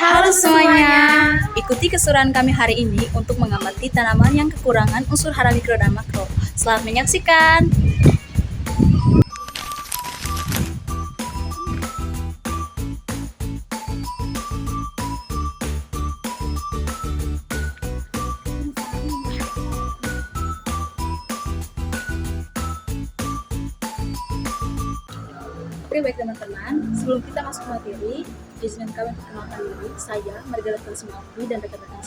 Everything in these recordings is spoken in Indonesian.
Halo semuanya, ikuti keseruan kami hari ini untuk mengamati tanaman yang kekurangan unsur hara mikro dan makro. Selamat menyaksikan. Oke baik teman-teman, sebelum kita masuk ke materi, izinkan kami perkenalkan diri. Saya Margaret Sumafi dan rekan-rekan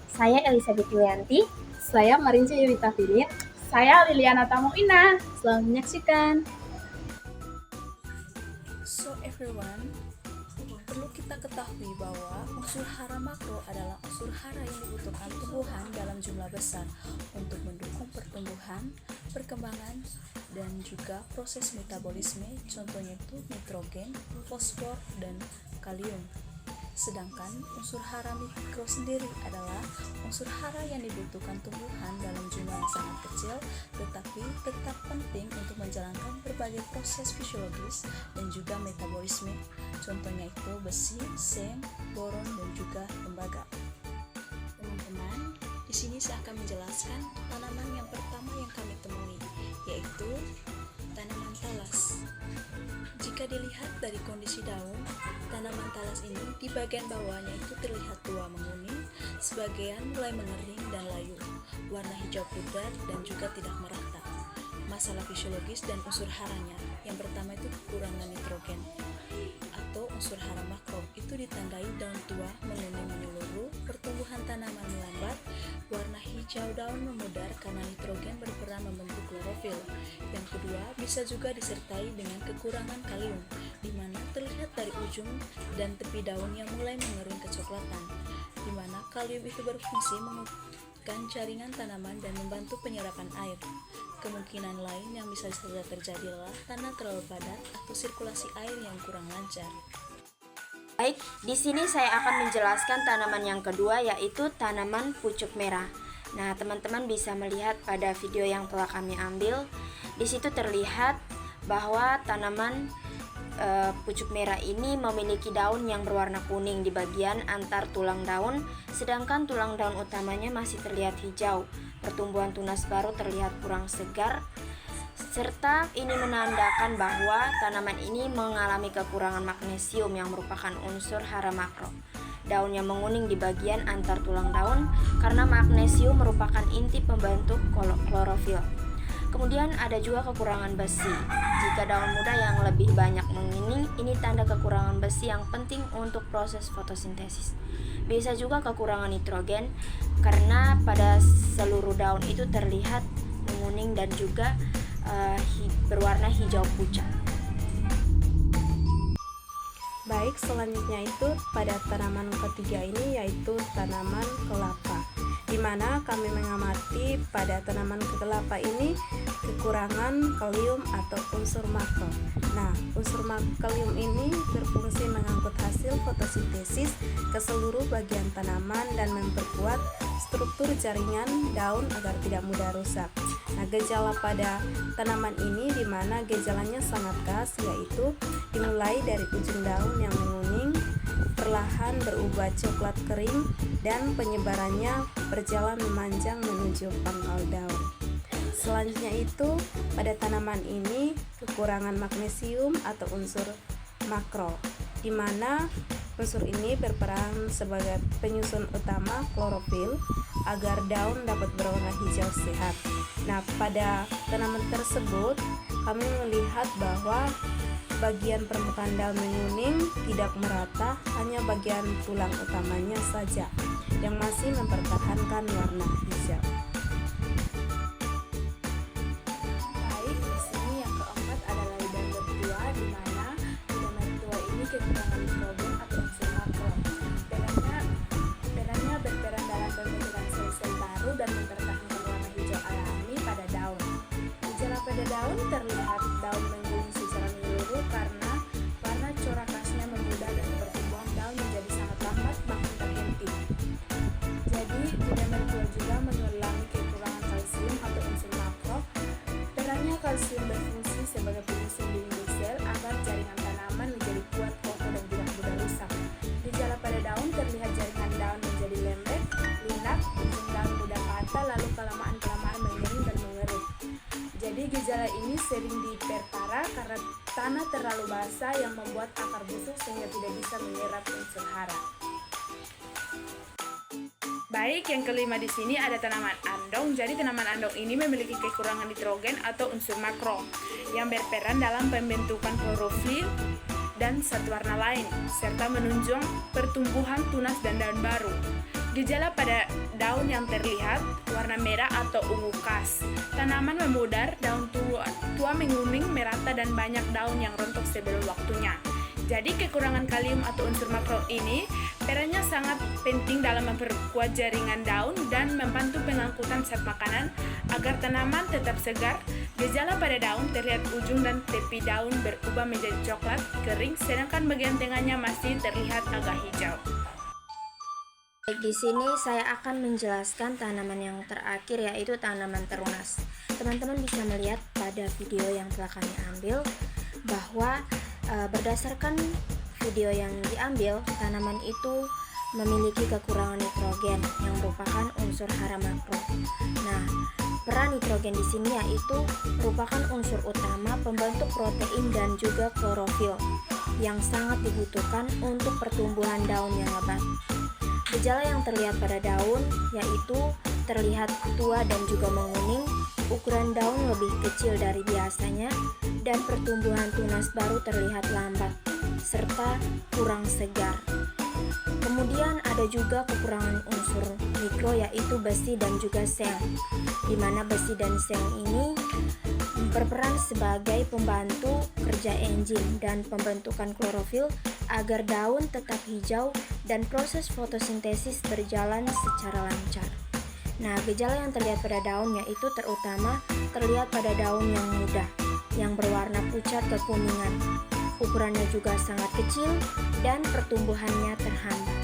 Saya Elizabeth Yulianti. Saya Marinci Yurita Philip. Saya Liliana Tamuina. Selamat menyaksikan. So everyone, perlu kita ketahui bahwa unsur hara makro adalah unsur hara yang dibutuhkan tumbuhan dalam jumlah besar untuk mendukung pertumbuhan, perkembangan, dan juga proses metabolisme, contohnya itu nitrogen, fosfor, dan kalium. Sedangkan unsur hara mikro sendiri adalah unsur hara yang dibutuhkan tumbuhan dalam jumlah yang sangat kecil, tetapi tetap penting untuk menjalankan berbagai proses fisiologis dan juga metabolisme. Contohnya itu besi, seng, boron, dan juga tembaga. Teman-teman, di sini saya akan menjelaskan tanaman yang pertama yang kami temui, yaitu tanaman talas. Jika dilihat dari kondisi daun, tanaman talas ini di bagian bawahnya itu terlihat tua menguning, sebagian mulai mengering dan layu, warna hijau pudar dan juga tidak merata. Masalah fisiologis dan unsur haranya, yang pertama itu kekurangan nitrogen atau unsur hara makro, itu ditandai daun tua menguning menyeluruh, pertumbuhan tanaman melambat, warna hijau daun memudar karena nitrogen berperan membentuk klorofil. Yang kedua, bisa juga disertai dengan kekurangan kalium, di mana terlihat dari ujung dan tepi daun yang mulai mengering kecoklatan, di mana kalium itu berfungsi menguatkan jaringan tanaman dan membantu penyerapan air. Kemungkinan lain yang bisa saja terjadi adalah tanah terlalu padat atau sirkulasi air yang kurang lancar. Baik, di sini saya akan menjelaskan tanaman yang kedua, yaitu tanaman pucuk merah. Nah, teman-teman bisa melihat pada video yang telah kami ambil. Di situ terlihat bahwa tanaman pucuk merah ini memiliki daun yang berwarna kuning di bagian antar tulang daun, sedangkan tulang daun utamanya masih terlihat hijau. Pertumbuhan tunas baru terlihat kurang segar, serta ini menandakan bahwa tanaman ini mengalami kekurangan magnesium yang merupakan unsur hara makro. Daunnya menguning di bagian antar tulang daun karena magnesium merupakan inti pembentuk klorofil. Kemudian ada juga kekurangan besi. Jika daun muda yang lebih banyak menguning, ini tanda kekurangan besi yang penting untuk proses fotosintesis. Bisa juga kekurangan nitrogen karena pada seluruh daun itu terlihat menguning dan juga berwarna hijau pucat. Baik, selanjutnya itu pada tanaman ketiga ini yaitu tanaman kelapa, di mana kami mengamati pada tanaman kelapa ini kekurangan kalium atau unsur makro. Nah, unsur kalium ini berfungsi mengangkut hasil fotosintesis ke seluruh bagian tanaman dan memperkuat struktur jaringan daun agar tidak mudah rusak. Nah, gejala pada tanaman ini di mana gejalanya sangat khas, yaitu dimulai dari ujung daun yang menguning, perlahan berubah coklat kering, dan penyebarannya berjalan memanjang menuju pangkal daun. Selanjutnya itu pada tanaman ini kekurangan magnesium atau unsur makro, di mana unsur ini berperan sebagai penyusun utama klorofil agar daun dapat berwarna hijau sehat. Nah, pada tanaman tersebut kami melihat bahwa bagian permukaan daun menguning, tidak merata, hanya bagian tulang utamanya saja yang masih mempertahankan warna hijau. Baik, di sini yang keempat adalah lidah mertua, di mana lidah mertua ini kekurangan nitrogen atau unsur makro. Perannya berperan dalam pembentukan sel-sel baru dan mempertahankan warna hijau alami pada daun. Gejala pada daun terlihat daun mengguling secara menyeluruh karena warna corak khasnya memudar dan pertumbuhan daun menjadi sangat lambat bahkan terhenti. Jadi, lidah mertua juga mengulangi sering diperparah karena tanah terlalu basah yang membuat akar busuk sehingga tidak bisa menyerap unsur hara. Baik, yang kelima di sini ada tanaman andong. Jadi tanaman andong ini memiliki kekurangan nitrogen atau unsur makro yang berperan dalam pembentukan klorofil dan zat warna lain, serta menunjang pertumbuhan tunas dan daun baru. Gejala pada daun yang terlihat warna merah atau ungu khas. Tanaman memudar, daun tua menguning, merata dan banyak daun yang rontok sebelum waktunya. Jadi kekurangan kalium atau unsur makro ini perannya sangat penting dalam memperkuat jaringan daun dan membantu pengangkutan zat makanan agar tanaman tetap segar. Gejala pada daun terlihat ujung dan tepi daun berubah menjadi coklat kering, sedangkan bagian tengahnya masih terlihat agak hijau. Baik, di sini saya akan menjelaskan tanaman yang terakhir, yaitu tanaman terunas. Teman-teman bisa melihat pada video yang telah kami ambil bahwa berdasarkan video yang diambil, tanaman itu memiliki kekurangan nitrogen yang merupakan unsur hara makro. Nah, peran nitrogen di sini yaitu merupakan unsur utama pembentuk protein dan juga klorofil yang sangat dibutuhkan untuk pertumbuhan daun yang lebat. Gejala yang terlihat pada daun yaitu terlihat tua dan juga menguning, ukuran daun lebih kecil dari biasanya, dan pertumbuhan tunas baru terlihat lambat serta kurang segar. Kemudian ada juga kekurangan unsur mikro yaitu besi dan juga seng, di mana besi dan seng ini berperan sebagai pembantu kerja enzim dan pembentukan klorofil agar daun tetap hijau dan proses fotosintesis berjalan secara lancar. Nah, gejala yang terlihat pada daun yaitu terutama terlihat pada daun yang muda yang berwarna pucat kekuningan. Ukurannya juga sangat kecil dan pertumbuhannya terhambat.